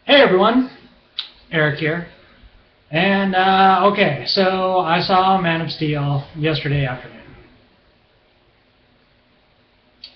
Hey everyone, Eric here. And okay, so I saw Man of Steel yesterday afternoon.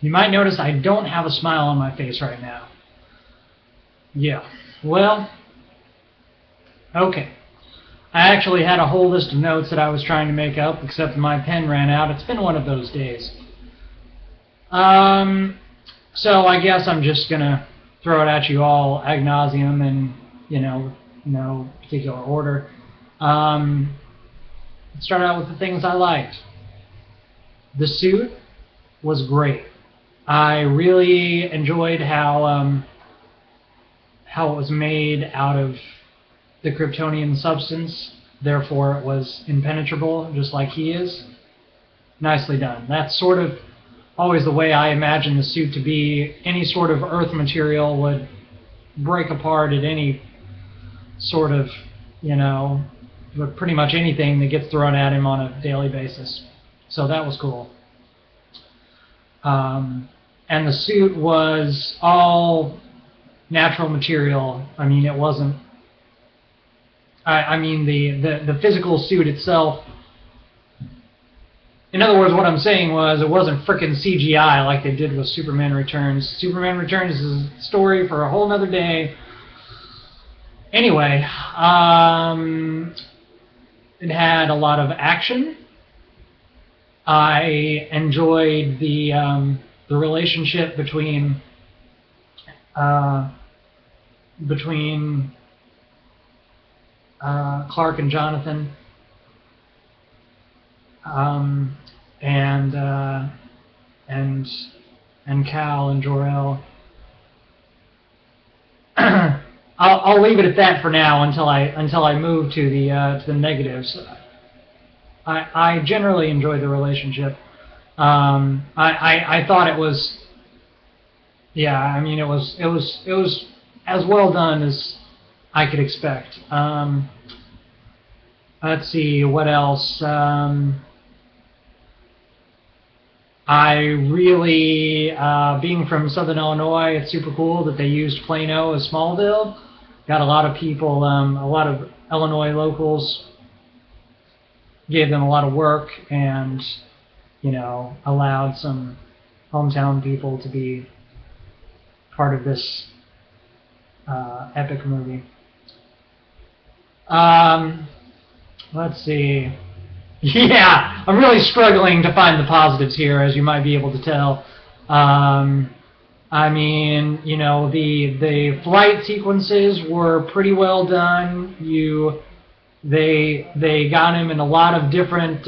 You might notice I don't have a smile on my face right now. Yeah, well, okay. I actually had a whole list of notes that I was trying to make up, except my pen ran out. It's been one of those days. So I guess I'm just gonna throw it at you all ad nauseum and, no particular order. Let's start out with the things I liked. The suit was great. I really enjoyed how it was made out of the Kryptonian substance. Therefore, it was impenetrable, just like he is. Nicely done. That's sort of always the way I imagine the suit to be. Any sort of Earth material would break apart at any sort of, with pretty much anything that gets thrown at him on a daily basis. So that was cool. And the suit was all natural material. I mean, it wasn't... I mean, the physical suit itself... In other words, what I'm saying was it wasn't frickin' CGI like they did with Superman Returns. Superman Returns is a story for a whole nother day. Anyway, it had a lot of action. I enjoyed the relationship between Clark and Jonathan. And Cal and Jor-El. I'll leave it at that for now until I move to the negatives. I generally enjoy the relationship. I thought it was, yeah. I mean, it was as well done as I could expect. Let's see what else. I really, being from Southern Illinois, it's super cool that they used Plano as Smallville. Got a lot of people, a lot of Illinois locals, gave them a lot of work and, allowed some hometown people to be part of this epic movie. Let's see. Yeah, I'm really struggling to find the positives here, as you might be able to tell. I mean, the flight sequences were pretty well done. They got him in a lot of different,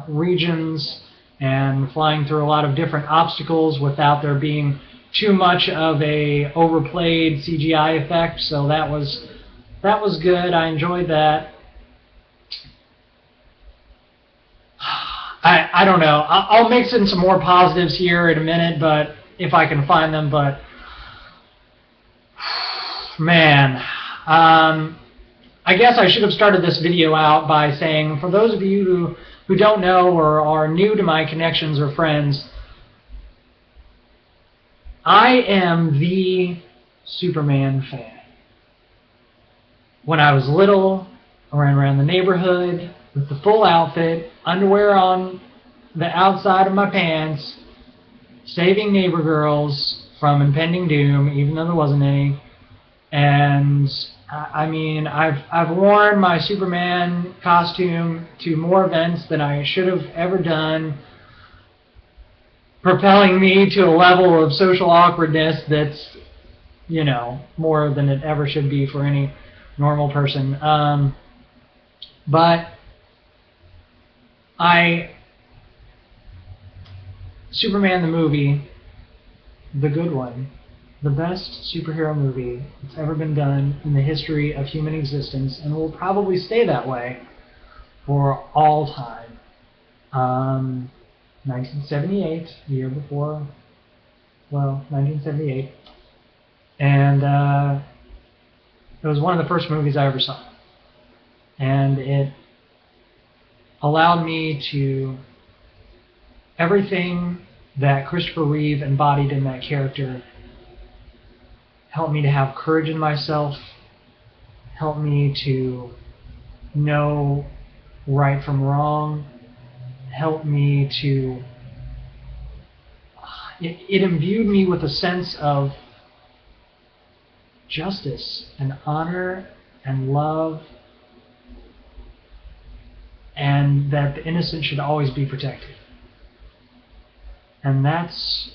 regions and flying through a lot of different obstacles without there being too much of a overplayed CGI effect. So that was good. I enjoyed that. I don't know. I'll mix in some more positives here in a minute, but if I can find them. But man, I guess I should have started this video out by saying, for those of you who don't know or are new to my connections or friends, I am the Superman fan. When I was little, I ran around the neighborhood with the full outfit, underwear on the outside of my pants, saving neighbor girls from impending doom, even though there wasn't any. And I mean, I've worn my Superman costume to more events than I should have ever done, propelling me to a level of social awkwardness that's, more than it ever should be for any normal person. But Superman the movie, the good one, the best superhero movie that's ever been done in the history of human existence, and will probably stay that way for all time. 1978, the year before, 1978, and it was one of the first movies I ever saw, and it allowed me to... Everything that Christopher Reeve embodied in that character help me to have courage in myself, help me to know right from wrong, help me to... It imbued me with a sense of justice and honor and love, and that the innocent should always be protected. And that's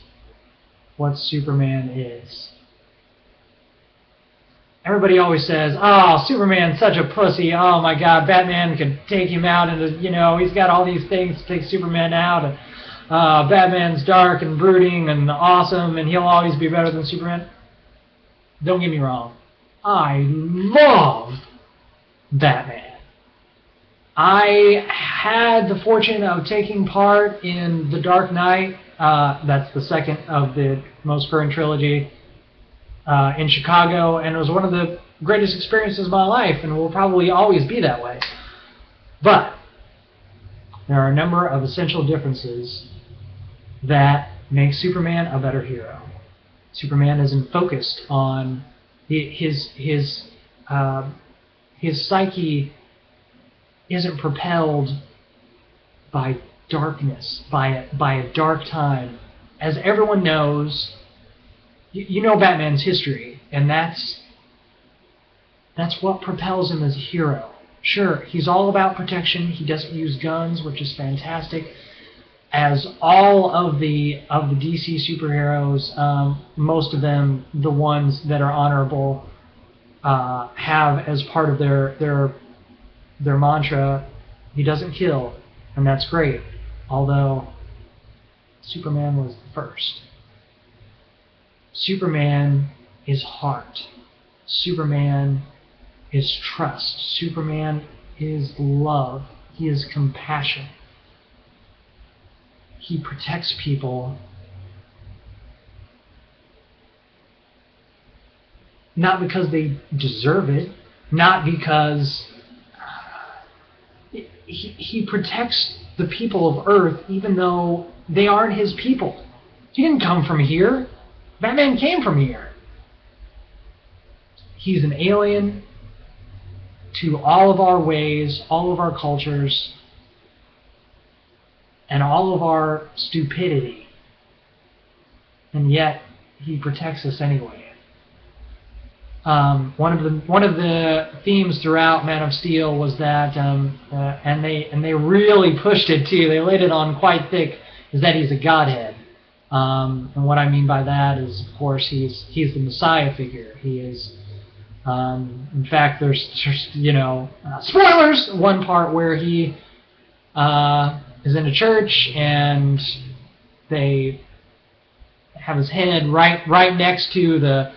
what Superman is. Everybody always says, oh, Superman's such a pussy, oh my god, Batman could take him out, and he's got all these things to take Superman out, and Batman's dark and brooding and awesome, and he'll always be better than Superman. Don't get me wrong, I love Batman. I had the fortune of taking part in The Dark Knight, that's the second of the most current trilogy, in Chicago, and it was one of the greatest experiences of my life, and will probably always be that way. But there are a number of essential differences that make Superman a better hero. Superman isn't focused on his psyche isn't propelled by darkness, by a dark time. As everyone knows, you know Batman's history, and that's what propels him as a hero. Sure, he's all about protection. He doesn't use guns, which is fantastic. As all of the DC superheroes, most of them, the ones that are honorable, have as part of their mantra, he doesn't kill, and that's great. Although Superman was the first. Superman is heart. Superman is trust. Superman is love. He is compassion. He protects people not because they deserve it, not because he protects the people of Earth even though they aren't his people. He didn't come from here. Batman came from here. He's an alien to all of our ways, all of our cultures, and all of our stupidity. And yet, he protects us anyway. One of the themes throughout Man of Steel was that, and they really pushed it too. They laid it on quite thick. Is that he's a godhead. And what I mean by that is, of course, he's the Messiah figure. He is, in fact, there's spoilers. One part where he is in a church and they have his head right next to the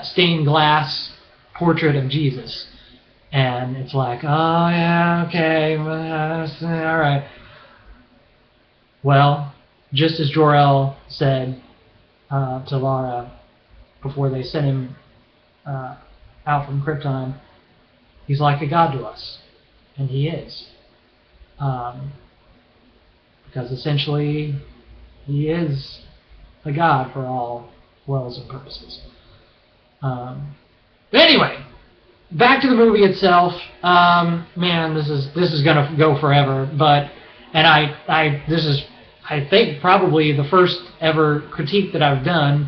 stained glass portrait of Jesus, and it's like, oh yeah, okay, all right. Well, just as Jor-El said to Lara before they sent him out from Krypton, he's like a god to us, and he is, because essentially he is a god for all wells and purposes. But anyway, back to the movie itself. Man, this is gonna go forever. But this is I think probably the first ever critique that I've done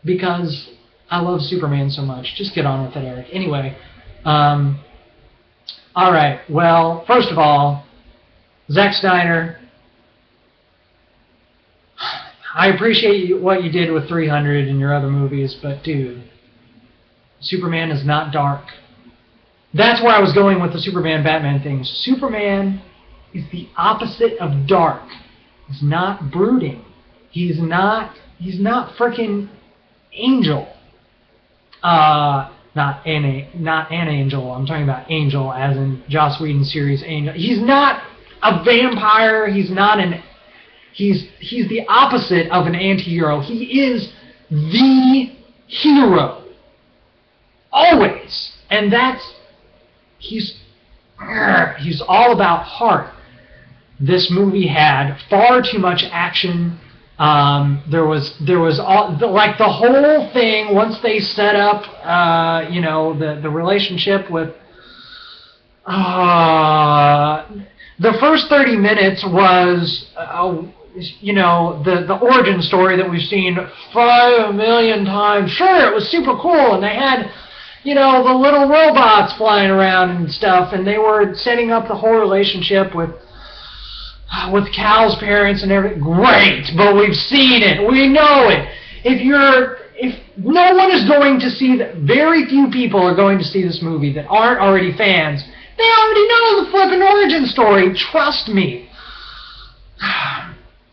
because I love Superman so much. Just get on with it, Eric. Anyway, all right. Well, first of all, Zack Snyder, I appreciate what you did with 300 and your other movies, but dude, Superman is not dark. That's where I was going with the Superman-Batman things. Superman is the opposite of dark. He's not brooding. He's not frickin' Angel. Not an angel. I'm talking about Angel as in Joss Whedon's series Angel. He's not a vampire. He's not an... He's the opposite of an anti-hero. He is the hero. Always. And that's... He's all about heart. This movie had far too much action, There was all like the whole thing once they set up, the relationship with. The first 30 minutes was, the origin story that we've seen 5 million times. Sure, it was super cool, and they had, the little robots flying around and stuff, and they were setting up the whole relationship with Cal's parents and everything. Great, but we've seen it. We know it. If no one is going to see very few people are going to see this movie that aren't already fans. They already know the flippin' origin story. Trust me.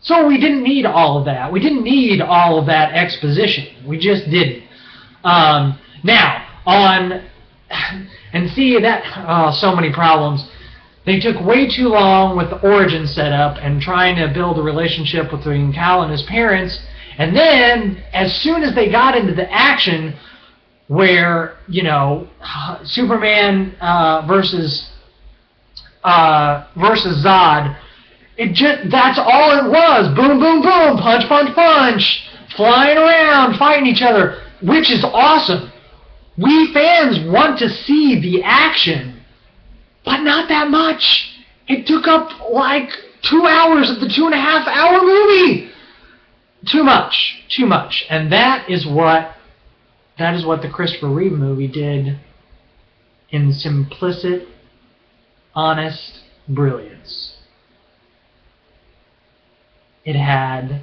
So we didn't need all of that. We didn't need all of that exposition. We just didn't. So many problems. They took way too long with the origin setup and trying to build a relationship between Cal and his parents. And then, as soon as they got into the action, where Superman versus Zod, that's all it was. Boom, boom, boom, punch, punch, punch, flying around, fighting each other, which is awesome. We fans want to see the action, but not that much. It took up like 2 hours of the 2.5-hour movie. Too much, and that is what the Christopher Reeve movie did in simplicit, honest brilliance. It had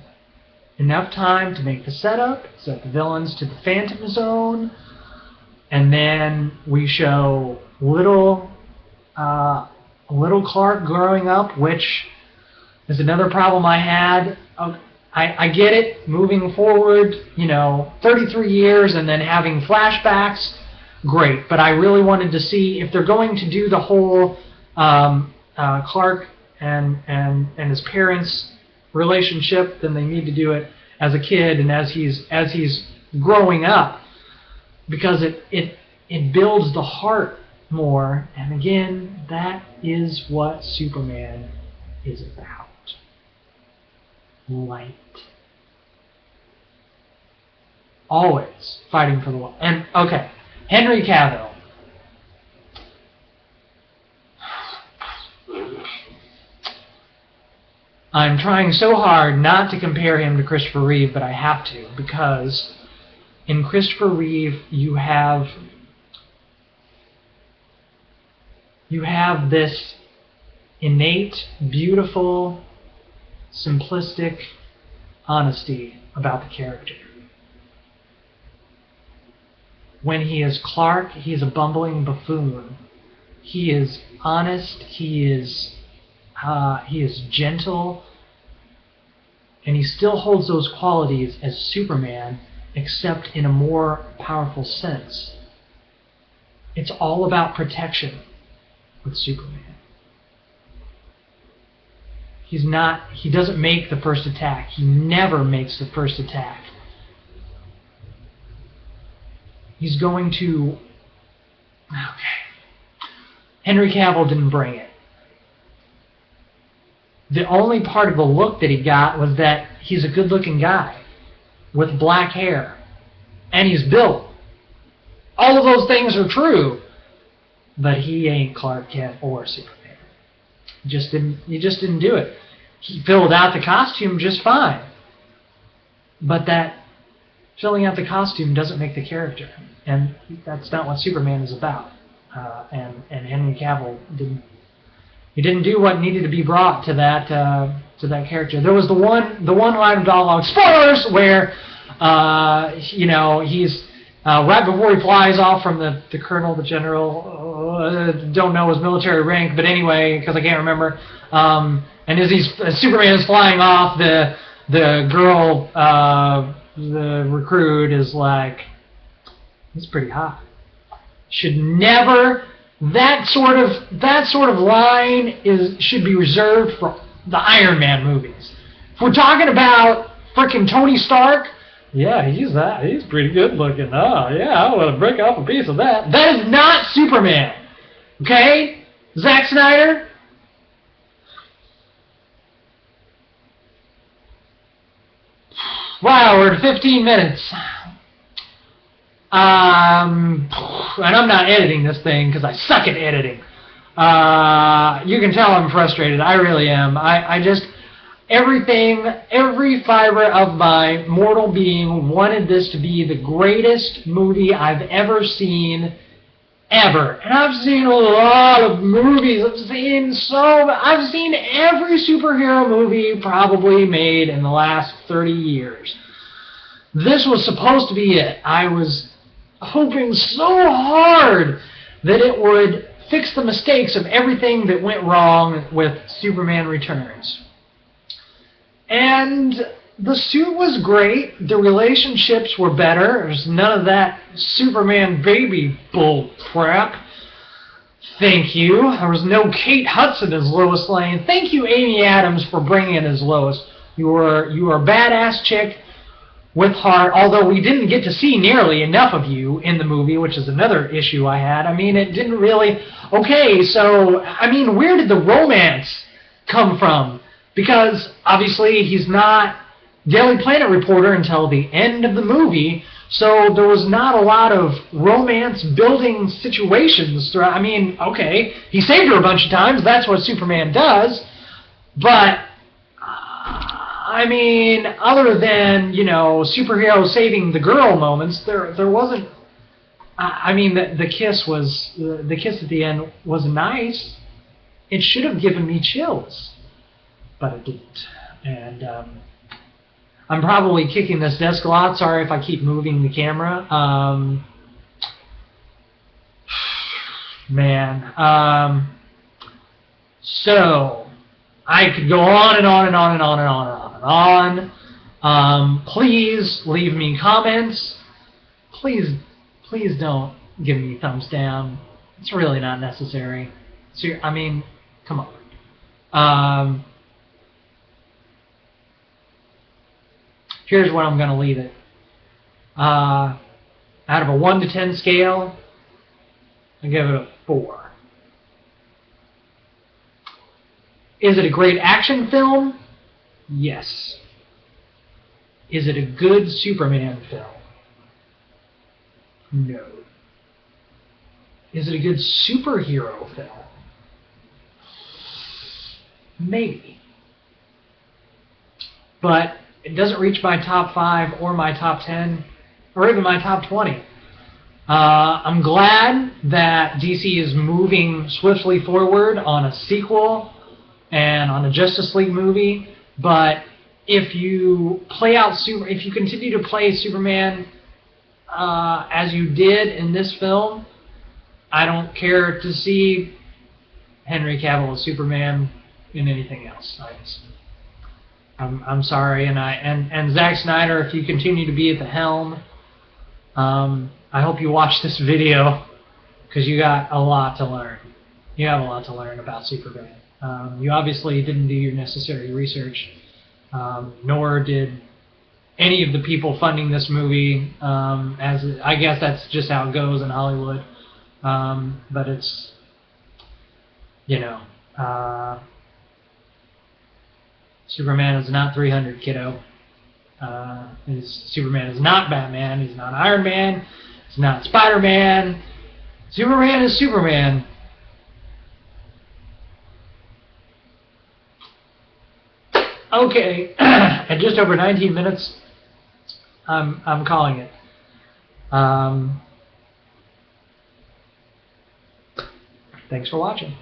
enough time to make the setup, set the villains to the Phantom Zone, and then we show little Clark growing up, which is another problem I had. I get it, moving forward, 33 years and then having flashbacks, great. But I really wanted to see if they're going to do the whole Clark and his parents' relationship, then they need to do it as a kid and as he's growing up, because it builds the heart more. And again, that is what Superman is about. Light. Always fighting for the light. And, okay, Henry Cavill. I'm trying so hard not to compare him to Christopher Reeve, but I have to, because in Christopher Reeve you have this innate, beautiful, simplistic honesty about the character. When he is Clark, he is a bumbling buffoon. He is honest, he is gentle, and he still holds those qualities as Superman, except in a more powerful sense. It's all about protection with Superman. He doesn't make the first attack. He never makes the first attack. He's going to... Okay. Henry Cavill didn't bring it. The only part of the look that he got was that he's a good-looking guy with black hair. And he's built. All of those things are true. But he ain't Clark Kent or Superman. He just didn't do it. He filled out the costume just fine. But that filling out the costume doesn't make the character. And that's not what Superman is about. And Henry Cavill didn't do what needed to be brought to that character. There was the one line of dialogue, spoilers, where he's right before he flies off from the colonel, the general, don't know his military rank, but anyway, because I can't remember. And as Superman is flying off, the girl, the recruit, is like, he's pretty hot. Should never. That sort of line should be reserved for the Iron Man movies. If we're talking about frickin' Tony Stark, yeah, he's pretty good looking. Oh yeah, I want to break off a piece of that. That is not Superman. Okay? Zack Snyder? Wow, we're at 15 minutes. And I'm not editing this thing because I suck at editing. You can tell I'm frustrated. I really am. I just, every fiber of my mortal being wanted this to be the greatest movie I've ever seen, ever. And I've seen a lot of movies. I've seen every superhero movie probably made in the last 30 years. This was supposed to be it. I was hoping so hard that it would fix the mistakes of everything that went wrong with Superman Returns. And the suit was great. The relationships were better. There's none of that Superman baby bull crap. Thank you. There was no Kate Hudson as Lois Lane. Thank you, Amy Adams, for bringing it as Lois. You were a badass chick with heart, although we didn't get to see nearly enough of you in the movie, which is another issue I had. I mean, it didn't really... Okay, so, I mean, where did the romance come from? Because, obviously, he's not Daily Planet reporter until the end of the movie, so there was not a lot of romance-building situations throughout. I mean, okay, he saved her a bunch of times, that's what Superman does, but... I mean, other than, you know, superhero saving the girl moments, there wasn't. I mean, the kiss at the end was nice. It should have given me chills, but it didn't. And I'm probably kicking this desk a lot. Sorry if I keep moving the camera. Man. So I could go on and on and on and on and on and on and on. Please leave me comments. Please don't give me thumbs down. It's really not necessary. I mean, come on. Here's where I'm going to leave it. Out of a 1 to 10 scale, I give it a 4. Is it a great action film? Yes. Is it a good Superman film? No. Is it a good superhero film? Maybe. But it doesn't reach my top 5 or my top 10 or even my top 20. I'm glad that DC is moving swiftly forward on a sequel and on a Justice League movie, but if you continue to play Superman as you did in this film, I don't care to see Henry Cavill as Superman in anything else. I'm sorry, and Zack Snyder, if you continue to be at the helm, I hope you watch this video because you got a lot to learn. You have a lot to learn about Superman. You obviously didn't do your necessary research, nor did any of the people funding this movie. I guess that's just how it goes in Hollywood. But it's, you know, Superman is not 300, kiddo. Superman is not Batman. He's not Iron Man. He's not Spider-Man. Superman is Superman. Okay, at just over 19 minutes, I'm calling it. Thanks for watching.